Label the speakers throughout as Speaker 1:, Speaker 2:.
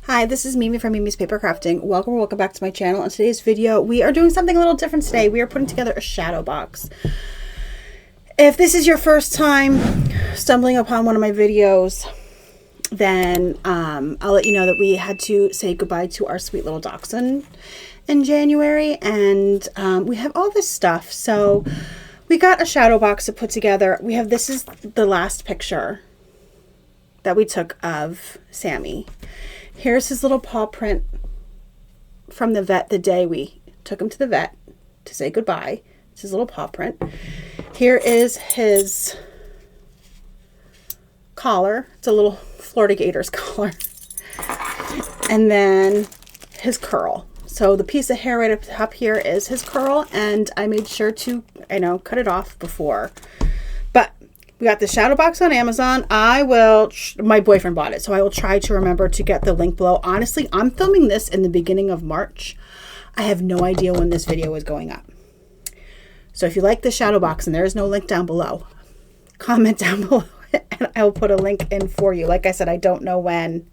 Speaker 1: Hi, this is Mimi from Mimi's Papercrafting. Welcome back to my channel. In today's video, we are doing something a little different today. We are putting together a shadow box. If this is your first time stumbling upon one of my videos, then I'll let you know that we had to say goodbye to our sweet little dachshund in January, and we have all this stuff. So we got a shadow box to put together. This is the last picture that we took of Sammy. Here's his little paw print from the vet the day we took him to the vet to say goodbye. It's his little paw print. Here is his collar. It's a little Florida Gators collar. And then his curl. So the piece of hair right up top here is his curl, and I made sure to, cut it off before. But we got the shadow box on Amazon. My boyfriend bought it, so I will try to remember to get the link below. Honestly, I'm filming this in the beginning of March. I have no idea when this video is going up. So if you like the shadow box and there is no link down below, comment down below and I will put a link in for you. Like I said, I don't know when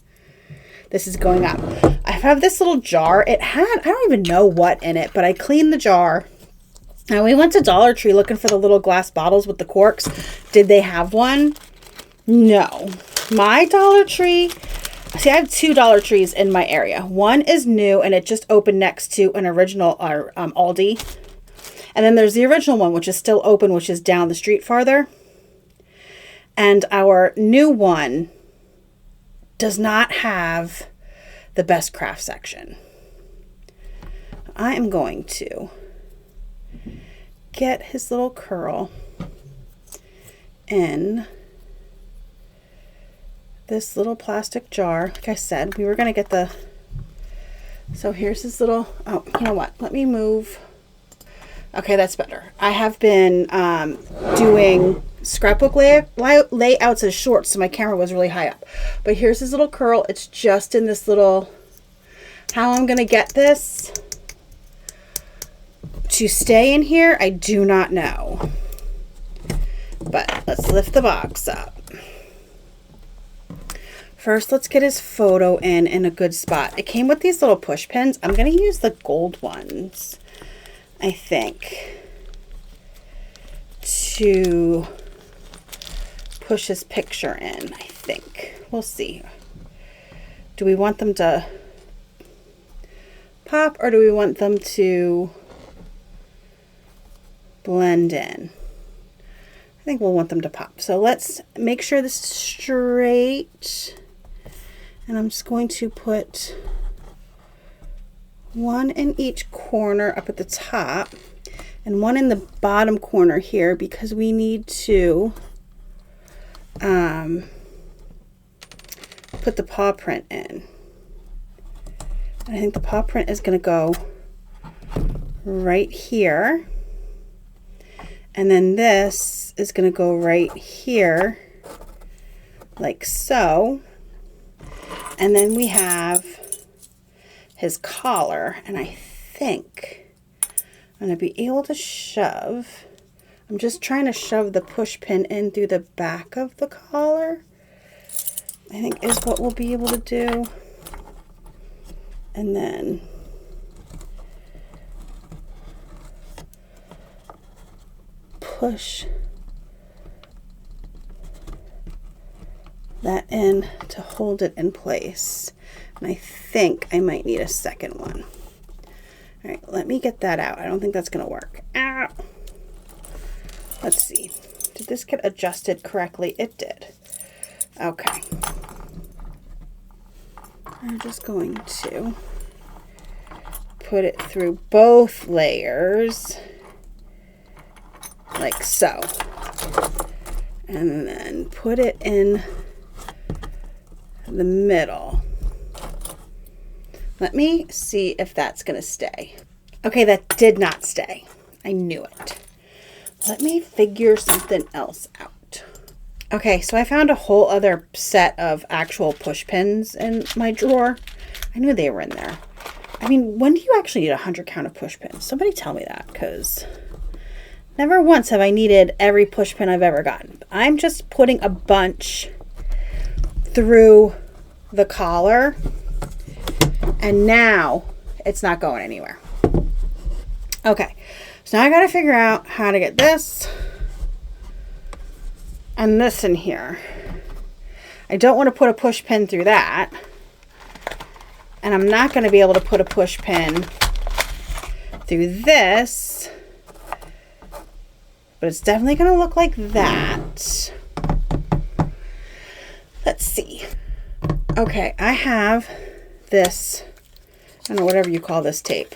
Speaker 1: this is going up. I have this little jar. I don't even know what in it, but I cleaned the jar. Now, we went to Dollar Tree looking for the little glass bottles with the corks. Did they have one? No. My Dollar Tree, see, I have two Dollar Trees in my area. One is new and it just opened next to an original Aldi. And then there's the original one, which is still open, which is down the street farther. And our new one does not have the best craft section. I am going to get his little curl in this little plastic jar. Like I said, we were going to get so here's his little, oh, you know what? Let me move. Okay, that's better. I have been doing scrapbook layouts as shorts, so my camera was really high up. But here's his little curl. It's just in this little, how I'm going to get this to stay in here, I do not know. But let's lift the box up. First, let's get his photo in a good spot. It came with these little push pins. I'm going to use the gold ones, I think, to push his picture in, I think. We'll see. Do we want them to pop or do we want them to blend in? I think we'll want them to pop. So let's make sure this is straight. And I'm just going to put one in each corner up at the top and one in the bottom corner here because we need to put the paw print in. And I think the paw print is going to go right here. And then this is going to go right here, like so. And then we have his collar. And I think I'm going to be able to shove. I'm just trying to shove the push pin in through the back of the collar, I think is what we'll be able to do. And then push that in to hold it in place. And I think I might need a second one. All right, let me get that out. I don't think that's going to work. Ow. Let's see. Did this get adjusted correctly? It did. Okay. I'm just going to put it through both layers. Like so. And then put it in the middle. Let me see if that's going to stay. Okay, that did not stay. I knew it. Let me figure something else out. Okay, so I found a whole other set of actual push pins in my drawer. I knew they were in there. I mean, when do you actually need a 100 count of push pins? Somebody tell me that, because never once have I needed every push pin I've ever gotten. I'm just putting a bunch through the collar And now it's not going anywhere. Okay, so now I gotta figure out how to get this and this in here. I don't want to put a push pin through that. And I'm not going to be able to put a push pin through this. But it's definitely going to look like that. Let's see. Okay, I have this, I don't know, whatever you call this tape.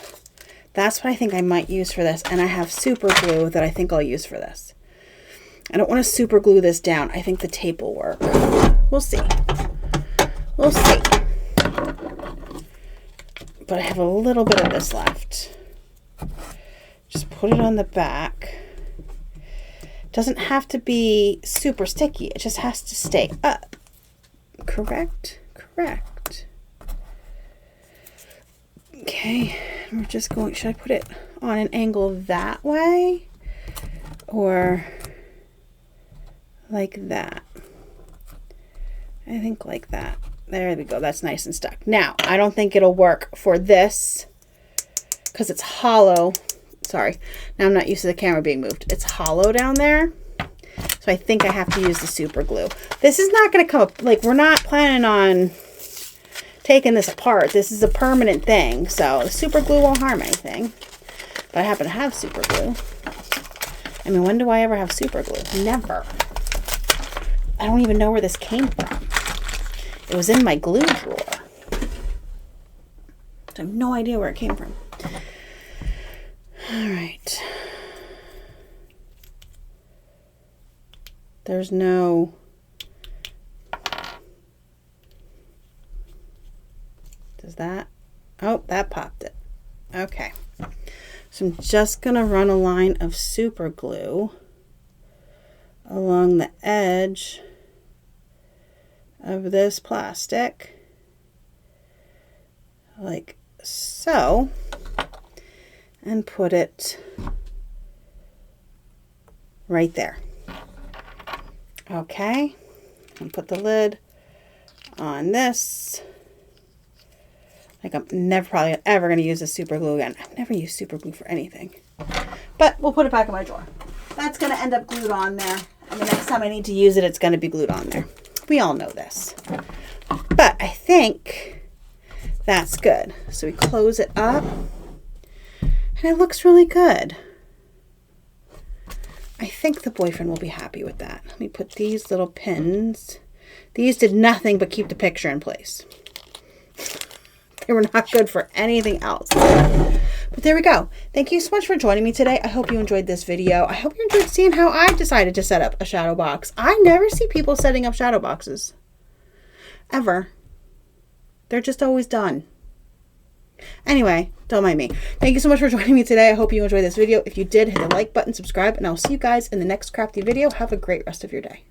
Speaker 1: That's what I think I might use for this. And I have super glue that I think I'll use for this. I don't want to super glue this down. I think the tape will work. We'll see. We'll see. But I have a little bit of this left. Just put it on the back. Doesn't have to be super sticky. It just has to stay up. Correct? Correct. Okay. We're just going, should I put it on an angle that way? Or like that? I think like that. There we go. That's nice and stuck. Now, I don't think it'll work for this because it's hollow. Sorry. Now I'm not used to the camera being moved. It's hollow down there. So I think I have to use the super glue. This is not going to come up. Like, we're not planning on taking this apart. This is a permanent thing. So the super glue won't harm anything. But I happen to have super glue. I mean, when do I ever have super glue? Never. I don't even know where this came from. It was in my glue drawer. I have no idea where it came from. All right. There's no... Does that... Oh, that popped it. Okay. So I'm just going to run a line of super glue along the edge of this plastic, like so, and put it right there. Okay, and put the lid on this. Like, I'm never probably ever going to use this super glue again. I've never used super glue for anything, but we'll put it back in my drawer. That's going to end up glued on there, and the next time I need to use it, it's going to be glued on there. We all know this, but I think that's good. So we close it up and it looks really good. I think the boyfriend will be happy with that. Let me put these little pins. These did nothing but keep the picture in place. They were not good for anything else. But there we go. Thank you so much for joining me today. I hope you enjoyed this video. I hope you enjoyed seeing how I decided to set up a shadow box. I never see people setting up shadow boxes. Ever. They're just always done. Anyway, don't mind me. Thank you so much for joining me today. I hope you enjoyed this video. If you did, hit the like button, subscribe, and I'll see you guys in the next crafty video. Have a great rest of your day.